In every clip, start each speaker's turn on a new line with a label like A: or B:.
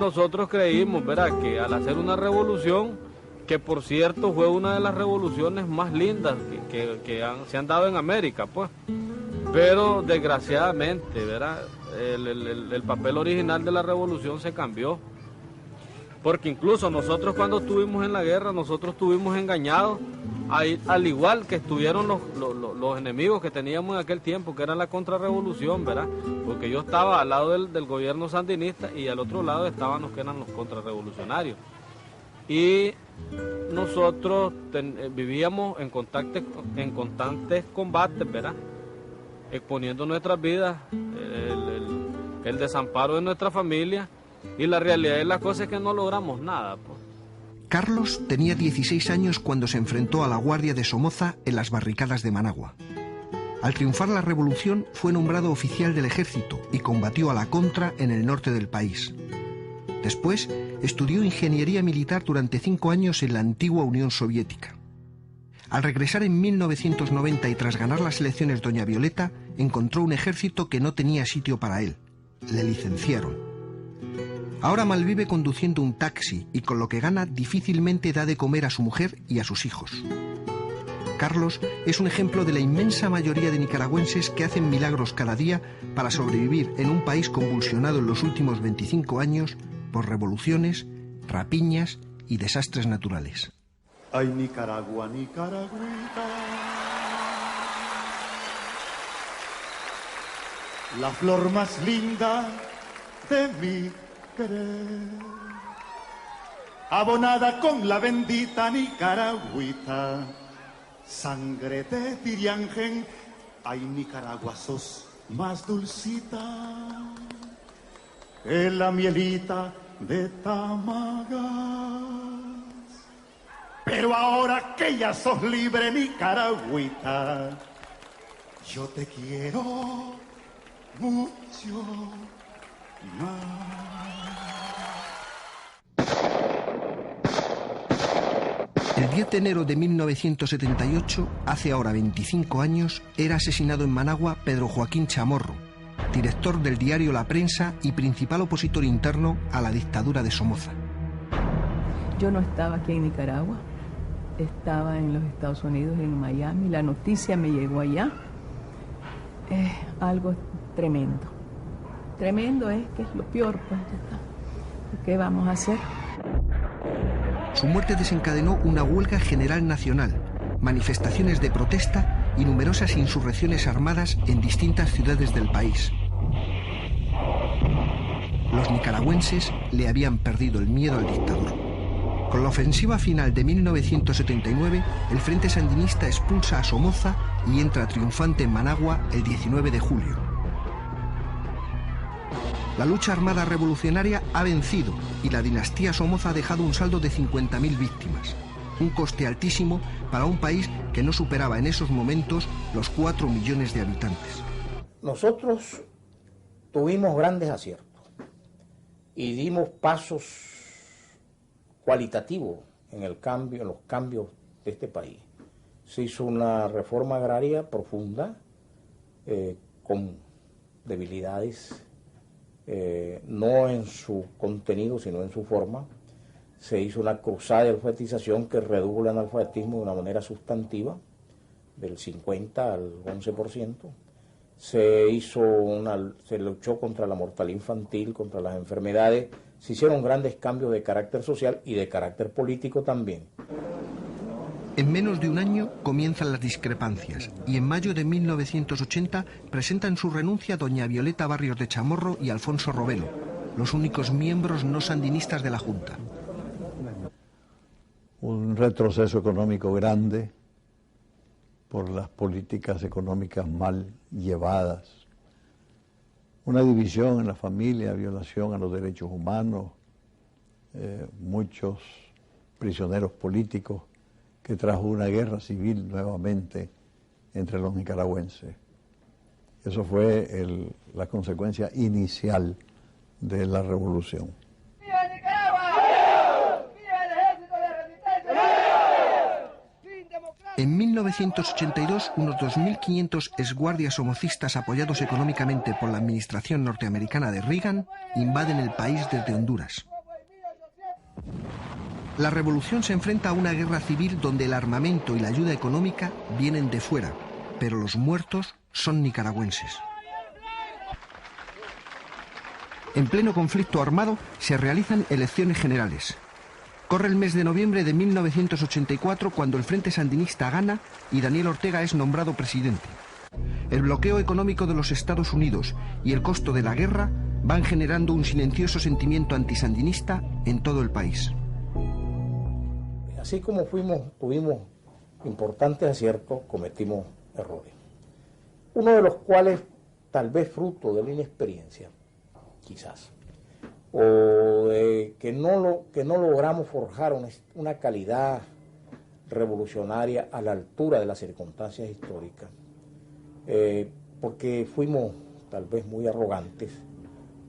A: nosotros creímos, ¿verdad?, que al hacer una revolución, que por cierto fue una de las revoluciones más lindas se han dado en América, pues, pero desgraciadamente, ¿verdad?, el papel original de la revolución se cambió, porque incluso nosotros cuando estuvimos en la guerra, nosotros estuvimos engañados, al igual que estuvieron los enemigos que teníamos en aquel tiempo, que era la contrarrevolución, ¿verdad? Porque yo estaba al lado del gobierno sandinista y al otro lado estaban los que eran los contrarrevolucionarios. Y nosotros vivíamos en constantes combates, ¿verdad?, exponiendo nuestras vidas, el desamparo de nuestra familia, y la realidad de las cosas es que no logramos nada, pues.
B: Carlos tenía 16 años cuando se enfrentó a la Guardia de Somoza en las barricadas de Managua. Al triunfar la revolución fue nombrado oficial del ejército y combatió a la contra en el norte del país. Después estudió ingeniería militar durante 5 años en la antigua Unión Soviética. Al regresar en 1990 y tras ganar las elecciones doña Violeta, encontró un ejército que no tenía sitio para él. Le licenciaron. Ahora malvive conduciendo un taxi y con lo que gana difícilmente da de comer a su mujer y a sus hijos. Carlos es un ejemplo de la inmensa mayoría de nicaragüenses que hacen milagros cada día para sobrevivir en un país convulsionado en los últimos 25 años por revoluciones, rapiñas y desastres naturales.
C: Ay, Nicaragua, Nicaragüita, la flor más linda de mi querer, abonada con la bendita Nicaragüita, sangre de Tiriangen. Ay, Nicaragua, sos más dulcita que la mielita de Tamagas. Pero ahora que ya sos libre, Nicaragüita, yo te quiero mucho más.
B: El 10 de enero de 1978, hace ahora 25 años, era asesinado en Managua Pedro Joaquín Chamorro, director del diario La Prensa y principal opositor interno a la dictadura de Somoza.
D: Yo no estaba aquí en Nicaragua, estaba en los Estados Unidos, en Miami. La noticia me llegó allá. Es algo tremendo. Tremendo es que es lo peor, pues ya está. ¿Qué vamos a hacer?
B: Su muerte desencadenó una huelga general nacional, manifestaciones de protesta y numerosas insurrecciones armadas en distintas ciudades del país. Los nicaragüenses le habían perdido el miedo al dictador. Con la ofensiva final de 1979, el Frente Sandinista expulsa a Somoza y entra triunfante en Managua el 19 de julio. La lucha armada revolucionaria ha vencido y la dinastía Somoza ha dejado un saldo de 50.000 víctimas, un coste altísimo para un país que no superaba en esos momentos los 4 millones de habitantes.
E: Nosotros tuvimos grandes aciertos y dimos pasos cualitativo en los cambios de este país. Se hizo una reforma agraria profunda, con debilidades, no en su contenido, sino en su forma. Se hizo una cruzada de alfabetización que redujo el analfabetismo de una manera sustantiva, del 50 al 11%. Se luchó contra la mortalidad infantil, contra las enfermedades. Se hicieron grandes cambios de carácter social y de carácter político también.
B: En menos de un año comienzan las discrepancias y en mayo de 1980 presentan su renuncia doña Violeta Barrios de Chamorro y Alfonso Robelo, los únicos miembros no sandinistas de la Junta.
F: Un retroceso económico grande por las políticas económicas mal llevadas. Una división en la familia, violación a los derechos humanos, muchos prisioneros políticos que trajo una guerra civil nuevamente entre los nicaragüenses. Eso fue la consecuencia inicial de la revolución.
G: ¡Viva Nicaragua! ¡Viva el ejército de resistencia! ¡Fin democrático!
B: En 1982, unos 2.500 exguardias somocistas apoyados económicamente por la administración norteamericana de Reagan invaden el país desde Honduras. La revolución se enfrenta a una guerra civil donde el armamento y la ayuda económica vienen de fuera, pero los muertos son nicaragüenses. En pleno conflicto armado se realizan elecciones generales. Corre el mes de noviembre de 1984 cuando el Frente Sandinista gana y Daniel Ortega es nombrado presidente. El bloqueo económico de los Estados Unidos y el costo de la guerra van generando un silencioso sentimiento antisandinista en todo el país.
E: Así como tuvimos importantes aciertos, cometimos errores. Uno de los cuales, tal vez fruto de la inexperiencia, quizás, o de que no logramos forjar una calidad revolucionaria a la altura de las circunstancias históricas, porque fuimos tal vez muy arrogantes,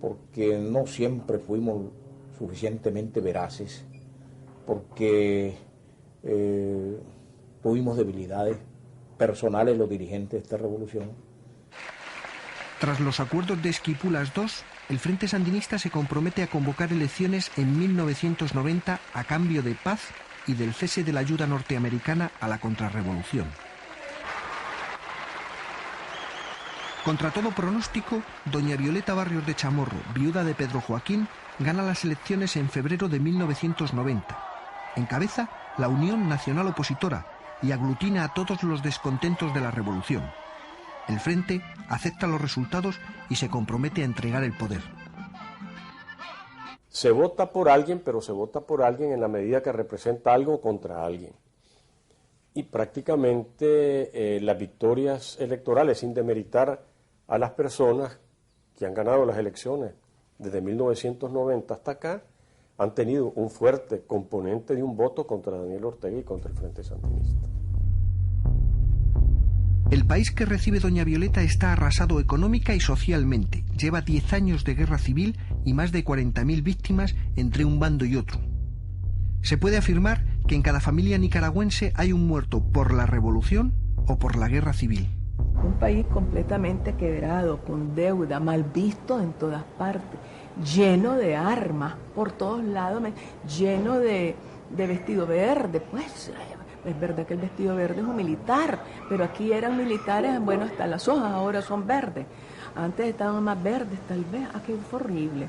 E: porque no siempre fuimos suficientemente veraces, porque tuvimos debilidades personales los dirigentes de esta revolución.
B: Tras los acuerdos de Esquipulas II, el Frente Sandinista se compromete a convocar elecciones en 1990 a cambio de paz y del cese de la ayuda norteamericana a la contrarrevolución. Contra todo pronóstico, doña Violeta Barrios de Chamorro, viuda de Pedro Joaquín, gana las elecciones en febrero de 1990. Encabeza la Unión Nacional Opositora y aglutina a todos los descontentos de la revolución. El Frente acepta los resultados y se compromete a entregar el poder.
H: Se vota por alguien, pero se vota por alguien en la medida que representa algo contra alguien. Y prácticamente las victorias electorales, sin demeritar a las personas que han ganado las elecciones desde 1990 hasta acá, han tenido un fuerte componente de un voto contra Daniel Ortega y contra el Frente Sandinista.
B: El país que recibe doña Violeta está arrasado económica y socialmente. Lleva 10 años de guerra civil y más de 40.000 víctimas entre un bando y otro. Se puede afirmar que en cada familia nicaragüense hay un muerto por la revolución o por la guerra civil.
D: Un país completamente quebrado, con deuda, mal visto en todas partes, lleno de armas por todos lados, lleno de vestido verde. Pues es verdad que el vestido verde es un militar, pero aquí eran militares, bueno, hasta las hojas ahora son verdes. Antes estaban más verdes, tal vez. Aquello fue horrible.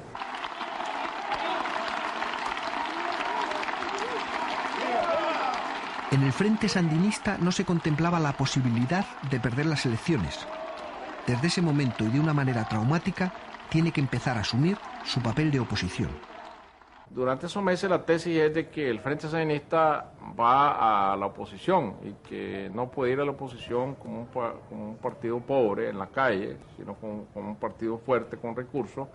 B: En el Frente Sandinista no se contemplaba la posibilidad de perder las elecciones. Desde ese momento y de una manera traumática, tiene que empezar a asumir su papel de oposición.
A: Durante esos meses la tesis es de que el Frente Sandinista va a la oposición y que no puede ir a la oposición como un partido pobre en la calle, sino como un partido fuerte con recursos,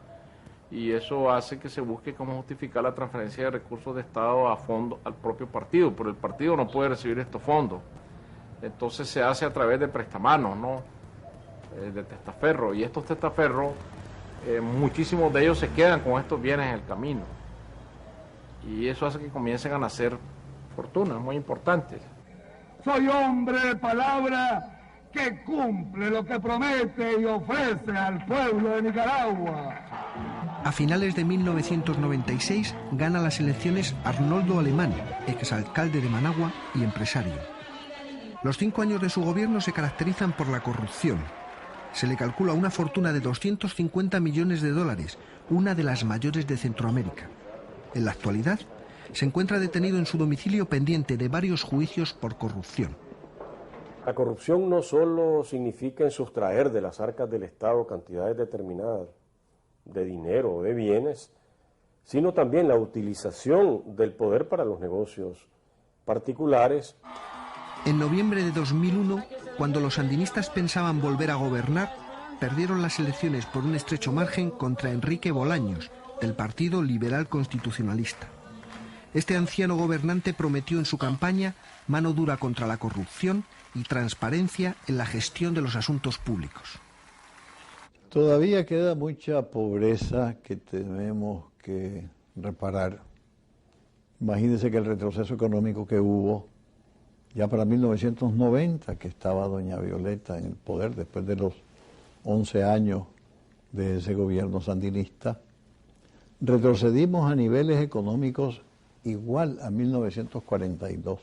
A: y eso hace que se busque cómo justificar la transferencia de recursos de Estado a fondo al propio partido, pero el partido no puede recibir estos fondos. Entonces se hace a través de prestamanos, ¿no? De testaferros, y estos testaferros, muchísimos de ellos se quedan con estos bienes en el camino. Y eso hace que comiencen a nacer fortunas muy importantes.
I: Soy hombre de palabra que cumple lo que promete y ofrece al pueblo de Nicaragua.
B: A finales de 1996 gana las elecciones Arnoldo Alemán, exalcalde de Managua y empresario. Los 5 años de su gobierno se caracterizan por la corrupción. Se le calcula una fortuna de $250 millones, una de las mayores de Centroamérica. En la actualidad, se encuentra detenido en su domicilio pendiente de varios juicios por corrupción.
H: La corrupción no solo significa sustraer de las arcas del Estado cantidades determinadas de dinero o de bienes, sino también la utilización del poder para los negocios particulares.
B: En noviembre de 2001, cuando los sandinistas pensaban volver a gobernar, perdieron las elecciones por un estrecho margen contra Enrique Bolaños, del Partido Liberal Constitucionalista. Este anciano gobernante prometió en su campaña mano dura contra la corrupción y transparencia en la gestión de los asuntos públicos.
F: Todavía queda mucha pobreza que tenemos que reparar. Imagínense que el retroceso económico que hubo ya para 1990, que estaba doña Violeta en el poder después de los 11 años de ese gobierno sandinista, retrocedimos a niveles económicos igual a 1942,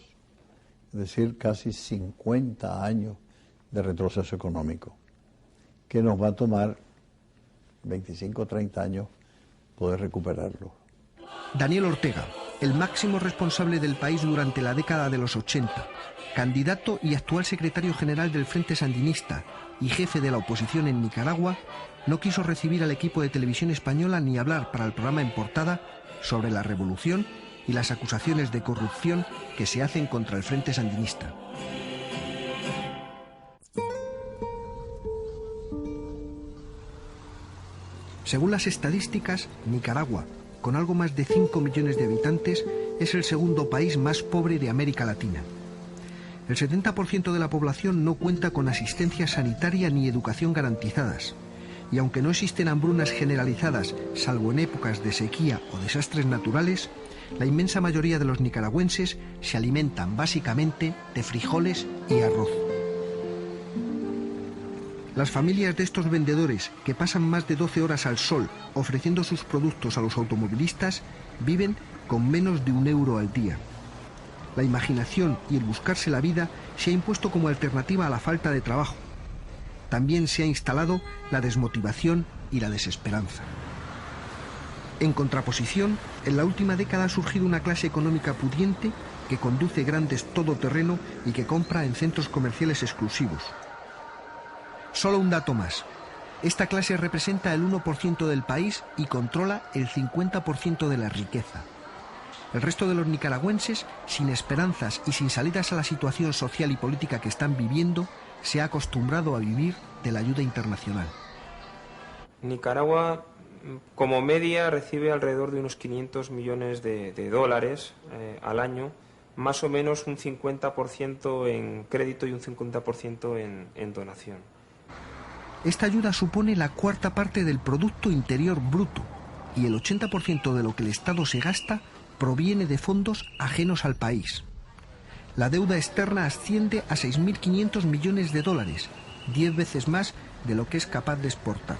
F: es decir, casi 50 años de retroceso económico, que nos va a tomar 25 o 30 años poder recuperarlo.
B: Daniel Ortega, el máximo responsable del país durante la década de los 80, candidato y actual secretario general del Frente Sandinista y jefe de la oposición en Nicaragua, no quiso recibir al equipo de televisión española ni hablar para el programa en portada sobre la revolución y las acusaciones de corrupción que se hacen contra el Frente Sandinista. Según las estadísticas, Nicaragua, con algo más de 5 millones de habitantes, es el segundo país más pobre de América Latina. El 70% de la población no cuenta con asistencia sanitaria ni educación garantizadas. Y aunque no existen hambrunas generalizadas, salvo en épocas de sequía o desastres naturales, la inmensa mayoría de los nicaragüenses se alimentan básicamente de frijoles y arroz. Las familias de estos vendedores, que pasan más de 12 horas al sol ofreciendo sus productos a los automovilistas, viven con menos de €1 al día. La imaginación y el buscarse la vida se ha impuesto como alternativa a la falta de trabajo. También se ha instalado la desmotivación y la desesperanza. En contraposición, en la última década ha surgido una clase económica pudiente que conduce grandes todoterreno y que compra en centros comerciales exclusivos. Solo un dato más. Esta clase representa el 1% del país y controla el 50% de la riqueza. El resto de los nicaragüenses, sin esperanzas y sin salidas a la situación social y política que están viviendo, se ha acostumbrado a vivir de la ayuda internacional.
J: Nicaragua, como media, recibe alrededor de unos 500 millones de dólares al año, más o menos un 50% en crédito y un 50% en donación.
B: Esta ayuda supone la cuarta parte del Producto Interior Bruto y el 80% de lo que el Estado se gasta proviene de fondos ajenos al país. La deuda externa asciende a 6.500 millones de dólares, 10 veces más de lo que es capaz de exportar.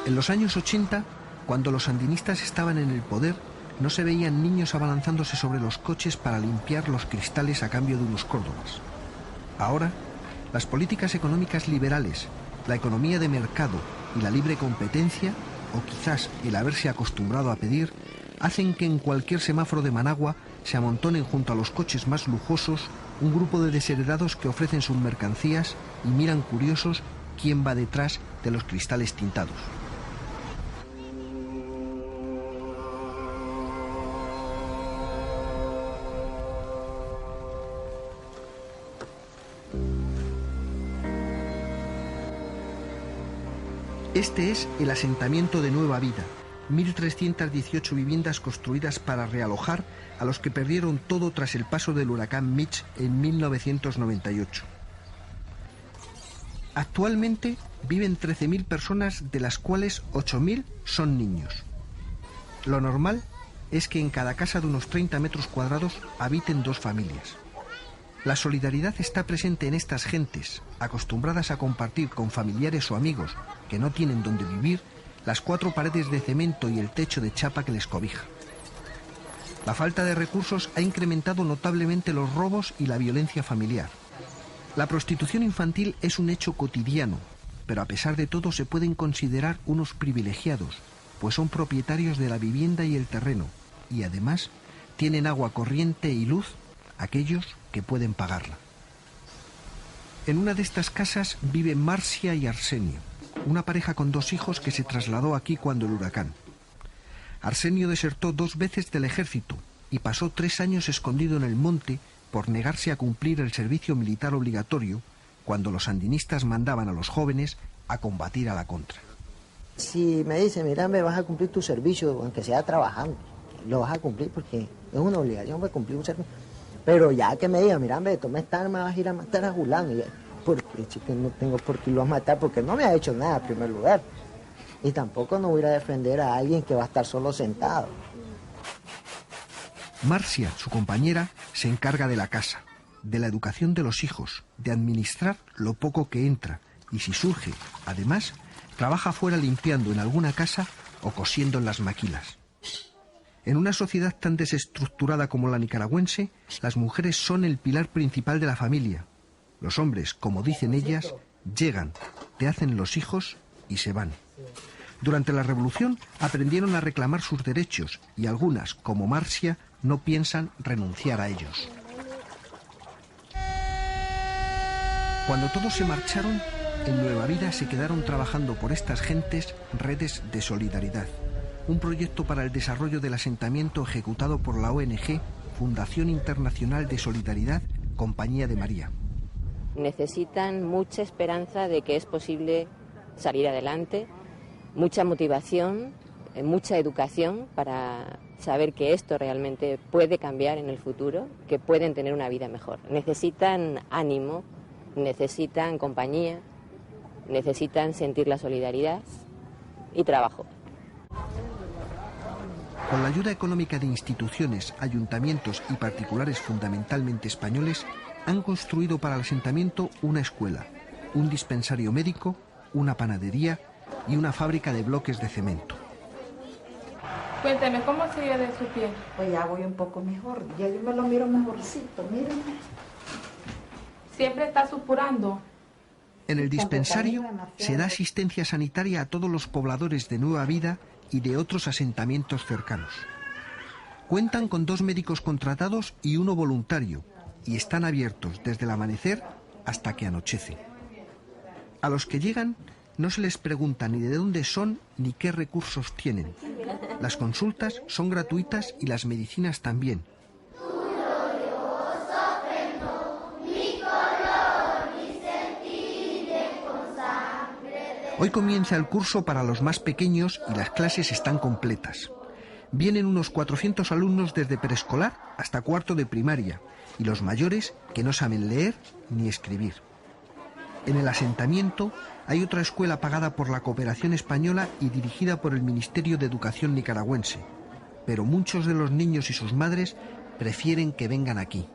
B: En los años 80, cuando los sandinistas estaban en el poder, no se veían niños abalanzándose sobre los coches para limpiar los cristales a cambio de unos córdobas. Ahora, las políticas económicas liberales, la economía de mercado y la libre competencia, o quizás el haberse acostumbrado a pedir, hacen que en cualquier semáforo de Managua se amontonen junto a los coches más lujosos un grupo de desheredados que ofrecen sus mercancías y miran curiosos quién va detrás de los cristales tintados. Este es el asentamiento de Nueva Vida, 1.318 viviendas construidas para realojar a los que perdieron todo tras el paso del huracán Mitch en 1998. Actualmente viven 13.000 personas, de las cuales 8.000 son niños. Lo normal es que en cada casa de unos 30 metros cuadrados habiten 2 familias. La solidaridad está presente en estas gentes, acostumbradas a compartir con familiares o amigos que no tienen donde vivir las 4 paredes de cemento y el techo de chapa que les cobija. La falta de recursos ha incrementado notablemente los robos y la violencia familiar. La prostitución infantil es un hecho cotidiano, pero a pesar de todo se pueden considerar unos privilegiados, pues son propietarios de la vivienda y el terreno, y además tienen agua corriente y luz aquellos que pueden pagarla. En una de estas casas viven Marcia y Arsenio, una pareja con 2 hijos que se trasladó aquí cuando el huracán. Arsenio desertó 2 veces del ejército y pasó 3 años escondido en el monte por negarse a cumplir el servicio militar obligatorio cuando los sandinistas mandaban a los jóvenes a combatir a la contra.
K: Si me dicen, mira, me vas a cumplir tu servicio, aunque sea trabajando, lo vas a cumplir porque es una obligación de cumplir un servicio. Pero ya que me digan, mira, toma esta arma, vas a ir a matar a Julano. Porque chico, no tengo por qué lo vas a matar, porque no me ha hecho nada en primer lugar. Y tampoco no voy a defender a alguien que va a estar solo sentado.
B: Marcia, su compañera, se encarga de la casa. de la educación de los hijos, de administrar lo poco que entra y, si surge, además, trabaja fuera limpiando en alguna casa o cosiendo en las maquilas. En una sociedad tan desestructurada como la nicaragüense, las mujeres son el pilar principal de la familia. Los hombres, como dicen ellas, llegan, te hacen los hijos y se van. Durante la revolución aprendieron a reclamar sus derechos y algunas, como Marcia, no piensan renunciar a ellos. Cuando todos se marcharon, en Nueva Vida se quedaron trabajando por estas gentes redes de solidaridad, un proyecto para el desarrollo del asentamiento ejecutado por la ONG Fundación Internacional de Solidaridad, Compañía de María.
L: Necesitan mucha esperanza de que es posible salir adelante, mucha motivación, mucha educación para saber que esto realmente puede cambiar en el futuro, que pueden tener una vida mejor. Necesitan ánimo, necesitan compañía, necesitan sentir la solidaridad y trabajo.
B: Con la ayuda económica de instituciones, ayuntamientos y particulares fundamentalmente españoles, han construido para el asentamiento una escuela, un dispensario médico, una panadería y una fábrica de bloques de cemento.
M: Cuénteme, ¿cómo sigue de su pie?
N: Pues ya voy un poco mejor, ya yo me lo miro mejorcito, mírenme.
M: ¿Siempre está supurando?
B: En el dispensario se da asistencia sanitaria a todos los pobladores de Nueva Vida y de otros asentamientos cercanos. Cuentan con 2 médicos contratados y 1 voluntario, y están abiertos desde el amanecer hasta que anochece. A los que llegan no se les pregunta ni de dónde son ni qué recursos tienen. Las consultas son gratuitas y las medicinas también. Hoy comienza el curso para los más pequeños y las clases están completas. Vienen unos 400 alumnos desde preescolar hasta 4º de primaria y los mayores que no saben leer ni escribir. En el asentamiento hay otra escuela pagada por la cooperación española y dirigida por el Ministerio de Educación nicaragüense, pero muchos de los niños y sus madres prefieren que vengan aquí.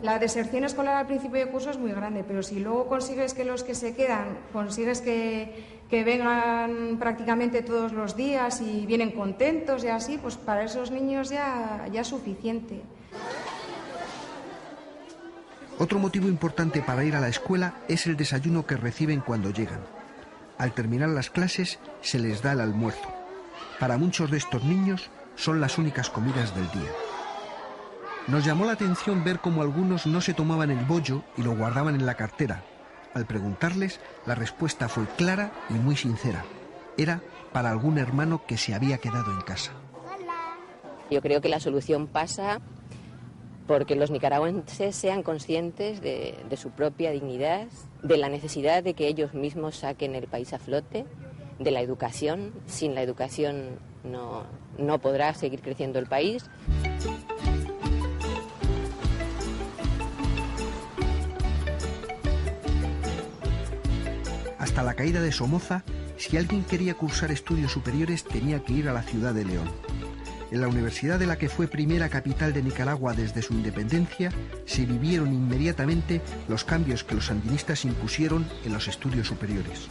O: La deserción escolar al principio de curso es muy grande, pero si luego consigues que los que se quedan, consigues que vengan prácticamente todos los días y vienen contentos y así, pues para esos niños ya es suficiente.
B: Otro motivo importante para ir a la escuela es el desayuno que reciben cuando llegan. Al terminar las clases se les da el almuerzo. Para muchos de estos niños son las únicas comidas del día. Nos llamó la atención ver cómo algunos no se tomaban el bollo y lo guardaban en la cartera. Al preguntarles, la respuesta fue clara y muy sincera. Era para algún hermano que se había quedado en casa.
L: Yo creo que la solución pasa porque los nicaragüenses sean conscientes de su propia dignidad, de la necesidad de que ellos mismos saquen el país a flote, de la educación. Sin la educación no podrá seguir creciendo el país.
B: Hasta la caída de Somoza, si alguien quería cursar estudios superiores tenía que ir a la ciudad de León. En la universidad de la que fue primera capital de Nicaragua desde su independencia, se vivieron inmediatamente los cambios que los sandinistas impusieron en los estudios superiores.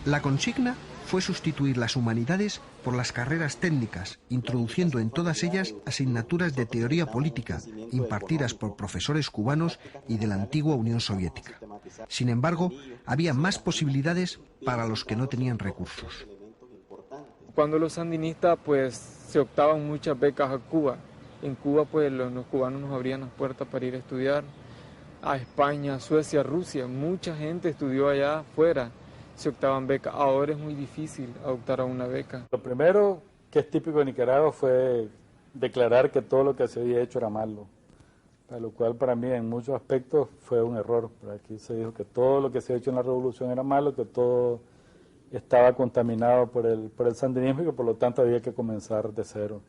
B: La consigna fue sustituir las humanidades por las carreras técnicas, introduciendo en todas ellas asignaturas de teoría política, impartidas por profesores cubanos y de la antigua Unión Soviética. Sin embargo, había más posibilidades para los que no tenían recursos.
P: Cuando los sandinistas se optaban muchas becas a Cuba. En Cuba los cubanos nos abrían las puertas para ir a estudiar a España, Suecia, Rusia. Mucha gente estudió allá afuera. Se optaban becas. Ahora es muy difícil optar a una beca.
Q: Lo primero que es típico de Nicaragua fue declarar que todo lo que se había hecho era malo, para lo cual para mí en muchos aspectos fue un error. Por aquí se dijo que todo lo que se ha hecho en la revolución era malo, que todo estaba contaminado por el sandinismo y que por lo tanto había que comenzar de cero.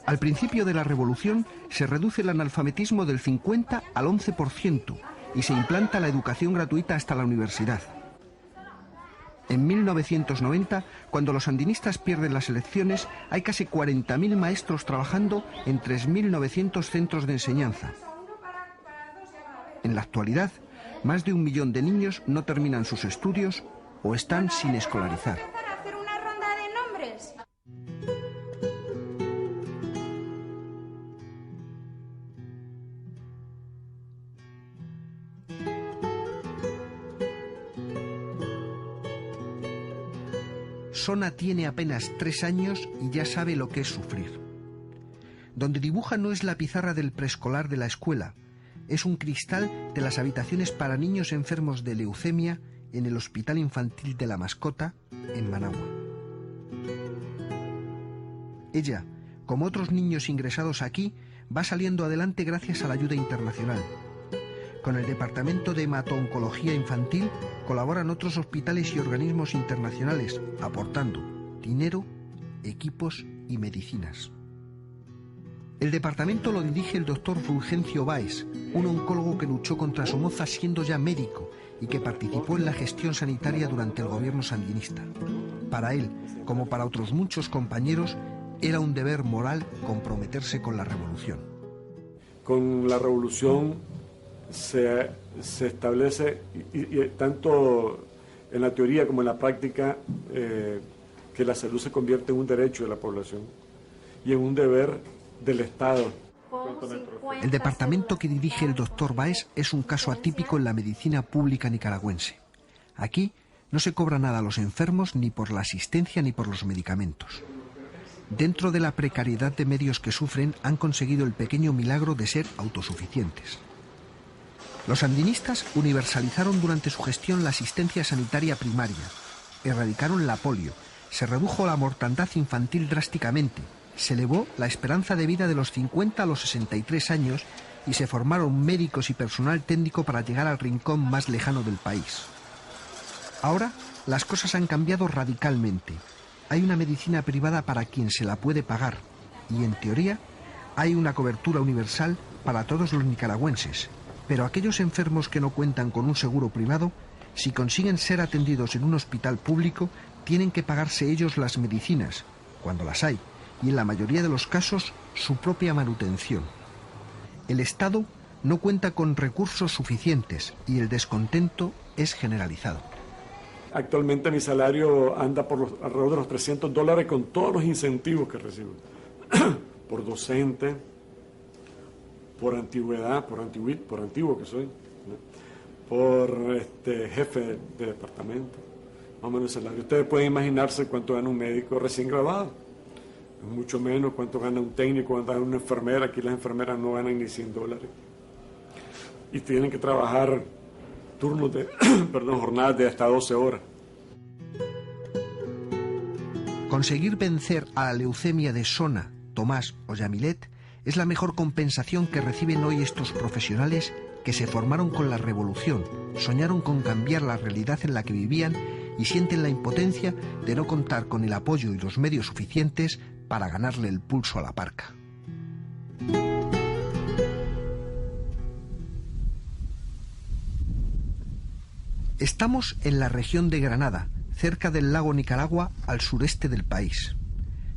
B: Al principio de la revolución se reduce el analfabetismo del 50 al 11%. Y se implanta la educación gratuita hasta la universidad. En 1990, cuando los sandinistas pierden las elecciones, hay casi 40.000 maestros trabajando en 3.900 centros de enseñanza. En la actualidad, más de 1 millón de niños no terminan sus estudios o están sin escolarizar. Sona tiene apenas 3 años y ya sabe lo que es sufrir. Donde dibuja no es la pizarra del preescolar de la escuela, es un cristal de las habitaciones para niños enfermos de leucemia en el Hospital Infantil de la Mascota, en Managua. Ella, como otros niños ingresados aquí, va saliendo adelante gracias a la ayuda internacional. Con el Departamento de Hemato-Oncología Infantil colaboran otros hospitales y organismos internacionales, aportando dinero, equipos y medicinas. El departamento lo dirige el doctor Fulgencio Báez, un oncólogo que luchó contra Somoza siendo ya médico y que participó en la gestión sanitaria durante el gobierno sandinista. Para él, como para otros muchos compañeros, era un deber moral comprometerse con la revolución.
R: Con la revolución se establece, y tanto en la teoría como en la práctica, que la salud se convierte en un derecho de la población y en un deber del Estado.
B: El departamento que dirige el doctor Báez es un caso atípico en la medicina pública nicaragüense. Aquí no se cobra nada a los enfermos ni por la asistencia ni por los medicamentos. Dentro de la precariedad de medios que sufren, han conseguido el pequeño milagro de ser autosuficientes. Los sandinistas universalizaron durante su gestión la asistencia sanitaria primaria, erradicaron la polio, se redujo la mortandad infantil drásticamente, se elevó la esperanza de vida de los 50 a los 63 años y se formaron médicos y personal técnico para llegar al rincón más lejano del país. Ahora las cosas han cambiado radicalmente. Hay una medicina privada para quien se la puede pagar y, en teoría, hay una cobertura universal para todos los nicaragüenses. Pero aquellos enfermos que no cuentan con un seguro privado, si consiguen ser atendidos en un hospital público, tienen que pagarse ellos las medicinas, cuando las hay, y en la mayoría de los casos su propia manutención. El Estado no cuenta con recursos suficientes y el descontento es generalizado.
R: Actualmente mi salario anda por alrededor de los $300 con todos los incentivos que recibo. Por docente, por antigüedad, por antiguo que soy, ¿no? Por jefe de departamento, más o menos el salario. Ustedes pueden imaginarse cuánto gana un médico recién graduado, mucho menos cuánto gana un técnico, cuánto gana una enfermera. Aquí las enfermeras no ganan ni $100 y tienen que trabajar turnos de, jornadas de hasta 12 horas.
B: Conseguir vencer a la leucemia de Sona, Tomás o Yamilet es la mejor compensación que reciben hoy estos profesionales que se formaron con la revolución, soñaron con cambiar la realidad en la que vivían y sienten la impotencia de no contar con el apoyo y los medios suficientes para ganarle el pulso a la parca. Estamos en la región de Granada, cerca del lago Nicaragua, al sureste del país.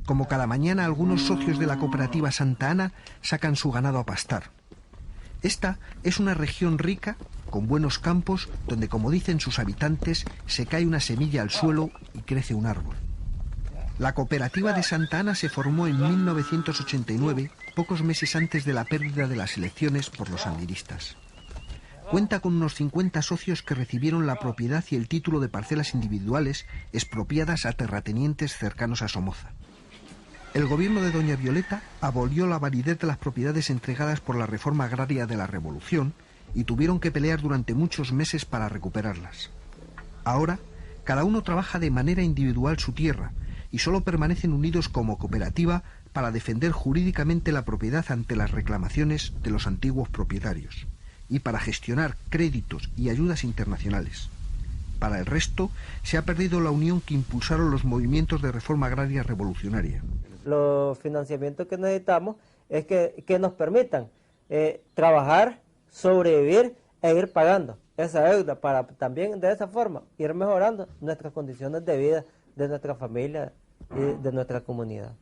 B: Como cada mañana, algunos socios de la cooperativa Santa Ana sacan su ganado a pastar. Esta es una región rica, con buenos campos, donde, como dicen sus habitantes, se cae una semilla al suelo y crece un árbol. La cooperativa de Santa Ana se formó en 1989, pocos meses antes de la pérdida de las elecciones por los sandinistas. Cuenta con unos 50 socios que recibieron la propiedad y el título de parcelas individuales expropiadas a terratenientes cercanos a Somoza. El gobierno de doña Violeta abolió la validez de las propiedades entregadas por la reforma agraria de la Revolución y tuvieron que pelear durante muchos meses para recuperarlas. Ahora, cada uno trabaja de manera individual su tierra y solo permanecen unidos como cooperativa para defender jurídicamente la propiedad ante las reclamaciones de los antiguos propietarios y para gestionar créditos y ayudas internacionales. Para el resto, se ha perdido la unión que impulsaron los movimientos de reforma agraria revolucionaria.
S: Los financiamientos que necesitamos es que nos permitan trabajar, sobrevivir e ir pagando. esa deuda para también de esa forma ir mejorando nuestras condiciones de vida de nuestra familia y de nuestra comunidad.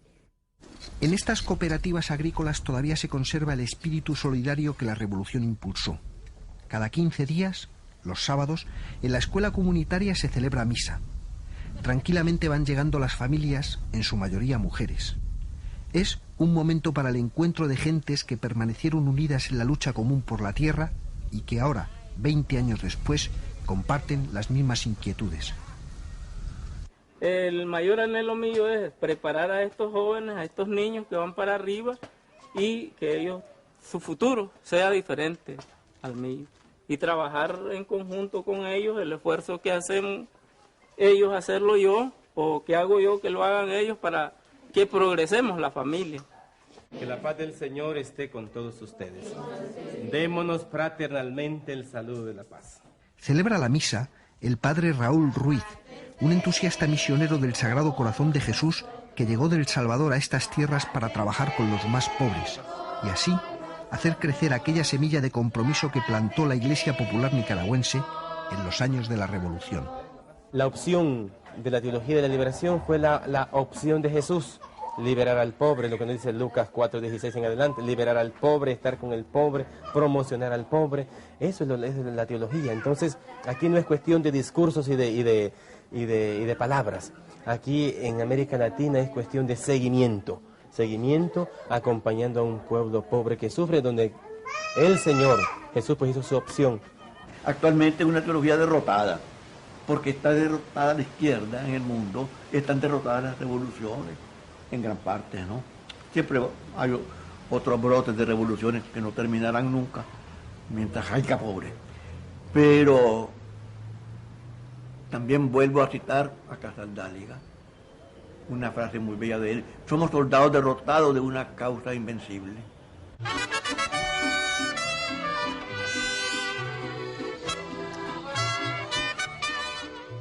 B: En estas cooperativas agrícolas todavía se conserva el espíritu solidario que la revolución impulsó. Cada 15 días, los sábados, en la escuela comunitaria se celebra misa. Tranquilamente van llegando las familias, en su mayoría mujeres. Es un momento para el encuentro de gentes que permanecieron unidas en la lucha común por la tierra y que ahora, 20 años después, comparten las mismas inquietudes.
T: El mayor anhelo mío es preparar a estos jóvenes, a estos niños que van para arriba y que ellos, su futuro sea diferente al mío. Y trabajar en conjunto con ellos, el esfuerzo que hacen ellos, hacerlo yo, o que hago yo, que lo hagan ellos para que progresemos la familia.
U: Que la paz del Señor esté con todos ustedes. Démonos fraternalmente el saludo de la paz.
B: Celebra la misa el padre Raúl Ruiz, un entusiasta misionero del Sagrado Corazón de Jesús que llegó del Salvador a estas tierras para trabajar con los más pobres y así hacer crecer aquella semilla de compromiso que plantó la Iglesia Popular Nicaragüense en los años de la Revolución.
U: La opción de la teología de la liberación fue la opción de Jesús, liberar al pobre, lo que nos dice Lucas 4:16 en adelante, liberar al pobre, estar con el pobre, promocionar al pobre, eso es la teología. Entonces, aquí no es cuestión de discursos y de palabras, aquí en América Latina es cuestión de seguimiento acompañando a un pueblo pobre que sufre, donde el Señor Jesús pues hizo su opción.
V: Actualmente es una teología derrotada, porque está derrotada la izquierda en el mundo, están derrotadas las revoluciones, en gran parte, ¿no? Siempre hay otros brotes de revoluciones que no terminarán nunca, mientras haya pobre. Pero también vuelvo a citar a Casaldáliga, una frase muy bella de él: somos soldados derrotados de una causa invencible.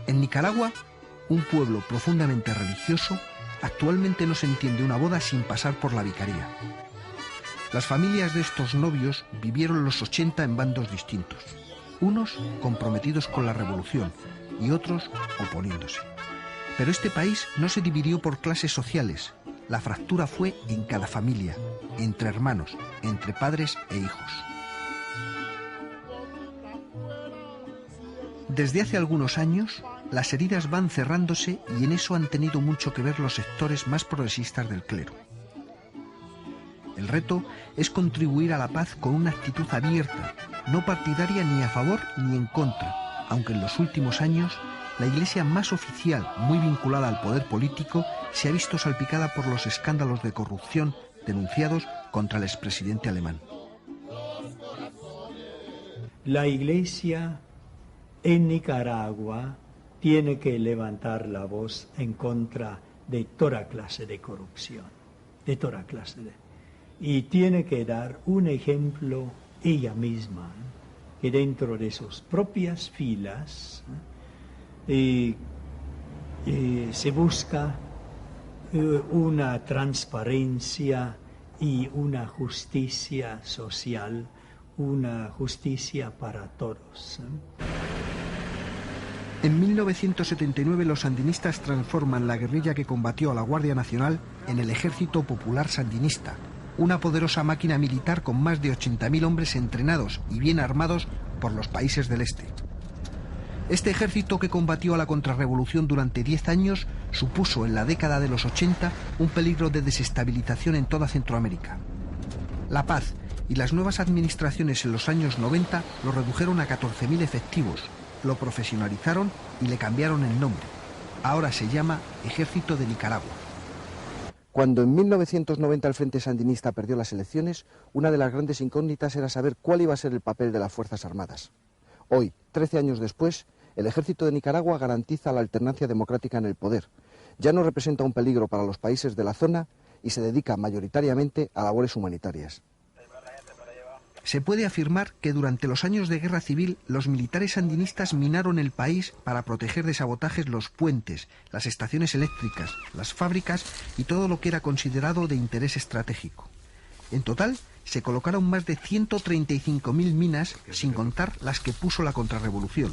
B: En Nicaragua, un pueblo profundamente religioso, actualmente no se entiende una boda sin pasar por la vicaría. Las familias de estos novios vivieron los 80 en bandos distintos, unos comprometidos con la revolución y otros oponiéndose. Pero este país no se dividió por clases sociales, la fractura fue en cada familia, entre hermanos, entre padres e hijos. Desde hace algunos años, las heridas van cerrándose y en eso han tenido mucho que ver los sectores más progresistas del clero. El reto es contribuir a la paz con una actitud abierta, no partidaria ni a favor ni en contra, aunque en los últimos años la iglesia más oficial, muy vinculada al poder político, se ha visto salpicada por los escándalos de corrupción denunciados contra el expresidente alemán.
W: La iglesia en Nicaragua tiene que levantar la voz en contra de toda clase de corrupción, y tiene que dar un ejemplo ella misma, que dentro de sus propias filas se busca una transparencia y una justicia social, una justicia para todos.
B: En 1979 los sandinistas transforman la guerrilla que combatió a la Guardia Nacional en el Ejército Popular Sandinista, una poderosa máquina militar con más de 80.000 hombres entrenados y bien armados por los países del este. Este ejército que combatió a la contrarrevolución durante 10 años supuso en la década de los 80 un peligro de desestabilización en toda Centroamérica. La paz y las nuevas administraciones en los años 90 lo redujeron a 14.000 efectivos, lo profesionalizaron y le cambiaron el nombre. Ahora se llama Ejército de Nicaragua. Cuando en 1990 el Frente Sandinista perdió las elecciones, una de las grandes incógnitas era saber cuál iba a ser el papel de las Fuerzas Armadas. Hoy, 13 años después, el Ejército de Nicaragua garantiza la alternancia democrática en el poder. Ya no representa un peligro para los países de la zona y se dedica mayoritariamente a labores humanitarias. Se puede afirmar que durante los años de guerra civil los militares sandinistas minaron el país para proteger de sabotajes los puentes, las estaciones eléctricas, las fábricas y todo lo que era considerado de interés estratégico. En total, se colocaron más de 135.000 minas, sin contar las que puso la contrarrevolución.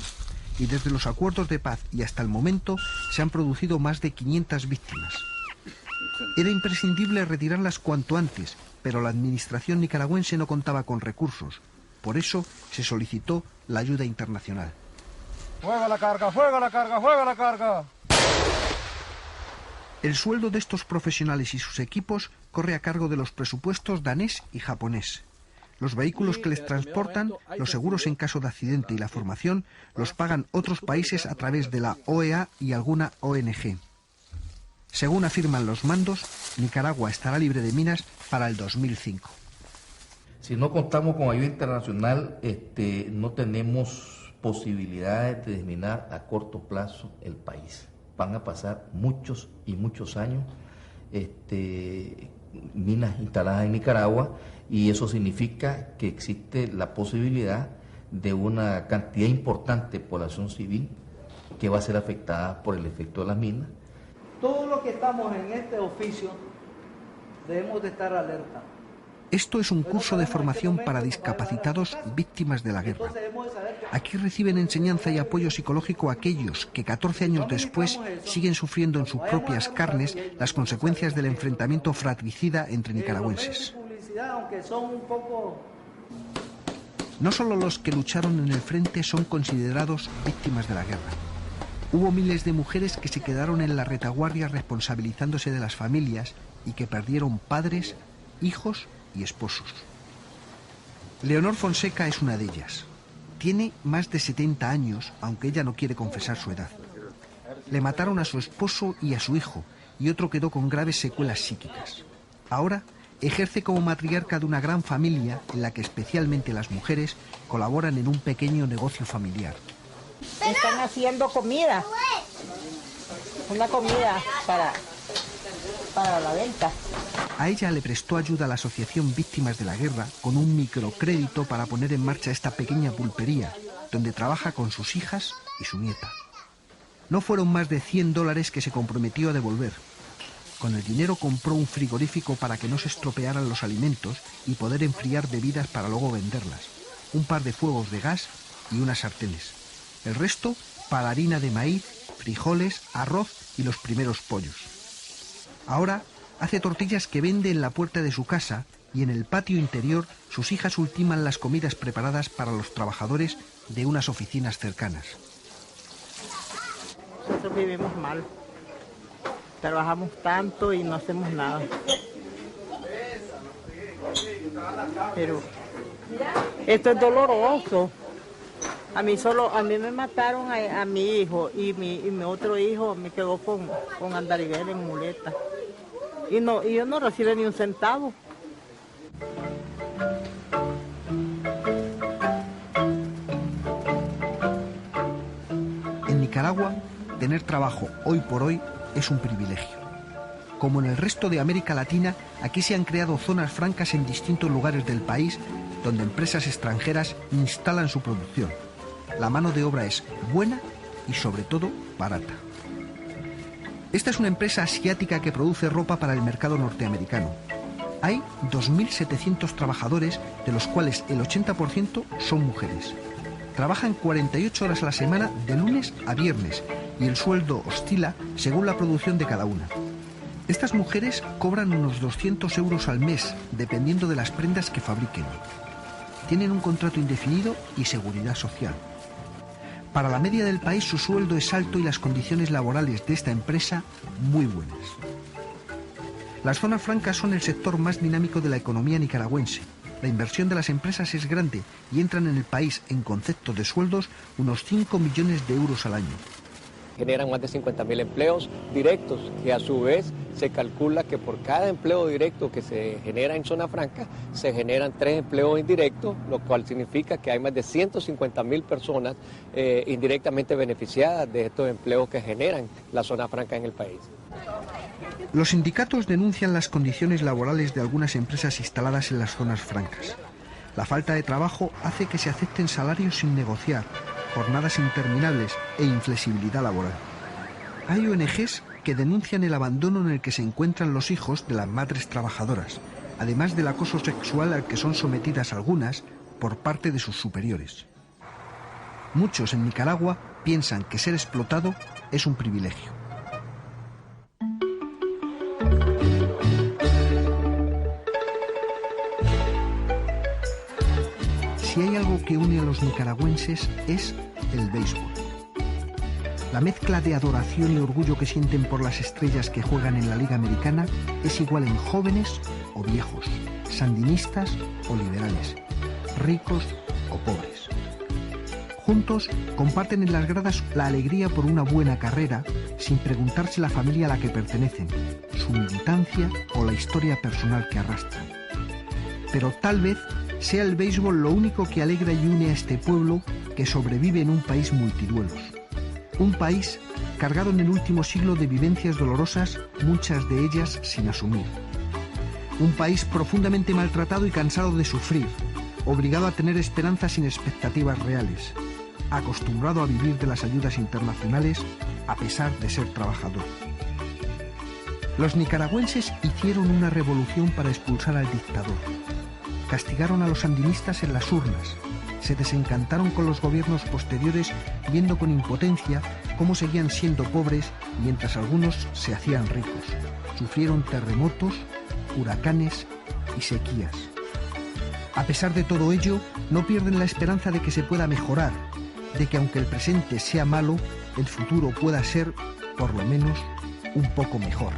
B: Y desde los acuerdos de paz y hasta el momento se han producido más de 500 víctimas. Era imprescindible retirarlas cuanto antes, pero la administración nicaragüense no contaba con recursos. Por eso se solicitó la ayuda internacional.
C: ¡Fuego a la carga, fuego a la carga, fuego a la carga!
B: El sueldo de estos profesionales y sus equipos corre a cargo de los presupuestos danés y japonés. Los vehículos que les transportan, los seguros en caso de accidente y la formación los pagan otros países a través de la OEA y alguna ONG. Según afirman los mandos, Nicaragua estará libre de minas para el 2005.
E: Si no contamos con ayuda internacional, no tenemos posibilidades de desminar a corto plazo el país. Van a pasar muchos y muchos años minas instaladas en Nicaragua, y eso significa que existe la posibilidad de una cantidad importante de población civil que va a ser afectada por el efecto de las minas.
G: Todos los que estamos en este oficio debemos de estar alerta.
B: Esto es un curso de formación para discapacitados víctimas de la guerra. Aquí reciben enseñanza y apoyo psicológico aquellos que 14 años después siguen sufriendo en sus propias carnes las consecuencias del enfrentamiento fratricida entre nicaragüenses. No solo los que lucharon en el frente son considerados víctimas de la guerra. Hubo miles de mujeres que se quedaron en la retaguardia responsabilizándose de las familias y que perdieron padres, hijos y esposos. Leonor Fonseca es una de ellas. Tiene más de 70 años, aunque ella no quiere confesar su edad. Le mataron a su esposo y a su hijo, y otro quedó con graves secuelas psíquicas. Ahora ejerce como matriarca de una gran familia en la que especialmente las mujeres colaboran en un pequeño negocio familiar.
N: Están haciendo comida, una comida para la venta.
B: A ella le prestó ayuda la Asociación Víctimas de la Guerra con un microcrédito para poner en marcha esta pequeña pulpería, donde trabaja con sus hijas y su nieta. No fueron más de $100 que se comprometió a devolver. Con el dinero compró un frigorífico para que no se estropearan los alimentos y poder enfriar bebidas para luego venderlas, un par de fuegos de gas y unas sartenes. El resto para harina de maíz, frijoles, arroz y los primeros pollos. Ahora hace tortillas que vende en la puerta de su casa, y en el patio interior sus hijas ultiman las comidas preparadas para los trabajadores de unas oficinas cercanas.
N: Nosotros vivimos mal. Trabajamos tanto y no hacemos nada. Pero esto es doloroso. A mí me mataron a mi hijo, y mi otro hijo me quedó con andarivel en muleta. Y yo no recibo ni un centavo.
B: En Nicaragua, tener trabajo hoy por hoy es un privilegio. Como en el resto de América Latina, aquí se han creado zonas francas en distintos lugares del país donde empresas extranjeras instalan su producción. La mano de obra es buena y sobre todo barata. Esta es una empresa asiática que produce ropa para el mercado norteamericano. Hay 2.700 trabajadores, de los cuales el 80% son mujeres. Trabajan 48 horas a la semana de lunes a viernes y el sueldo oscila según la producción de cada una. Estas mujeres cobran unos 200 euros al mes, dependiendo de las prendas que fabriquen. Tienen un contrato indefinido y seguridad social. Para la media del país su sueldo es alto y las condiciones laborales de esta empresa muy buenas. Las zonas francas son el sector más dinámico de la economía nicaragüense. La inversión de las empresas es grande y entran en el país, en concepto de sueldos, unos 5 millones de euros al año.
X: Generan más de 50.000 empleos directos, y a su vez se calcula que por cada empleo directo que se genera en zona franca se generan 3 empleos indirectos, lo cual significa que hay más de 150.000 personas indirectamente beneficiadas de estos empleos que generan la zona franca en el país.
B: Los sindicatos denuncian las condiciones laborales de algunas empresas instaladas en las zonas francas. La falta de trabajo hace que se acepten salarios sin negociar, jornadas interminables e inflexibilidad laboral. Hay ONGs que denuncian el abandono en el que se encuentran los hijos de las madres trabajadoras. además del acoso sexual al que son sometidas algunas por parte de sus superiores. Muchos en Nicaragua piensan que ser explotado es un privilegio. Si hay algo que une a los nicaragüenses es el béisbol. La mezcla de adoración y orgullo que sienten por las estrellas que juegan en la Liga Americana es igual en jóvenes o viejos, sandinistas o liberales, ricos o pobres. Juntos comparten en las gradas la alegría por una buena carrera sin preguntarse la familia a la que pertenecen, su militancia o la historia personal que arrastran. Pero tal vez sea el béisbol lo único que alegra y une a este pueblo que sobrevive en un país multiduelos. Un país cargado en el último siglo de vivencias dolorosas, muchas de ellas sin asumir. Un país profundamente maltratado y cansado de sufrir, obligado a tener esperanzas sin expectativas reales, acostumbrado a vivir de las ayudas internacionales a pesar de ser trabajador. Los nicaragüenses hicieron una revolución para expulsar al dictador. Castigaron a los sandinistas en las urnas. Se desencantaron con los gobiernos posteriores, viendo con impotencia cómo seguían siendo pobres mientras algunos se hacían ricos. Sufrieron terremotos, huracanes y sequías. A pesar de todo ello, no pierden la esperanza de que se pueda mejorar, de que aunque el presente sea malo, el futuro pueda ser, por lo menos, un poco mejor.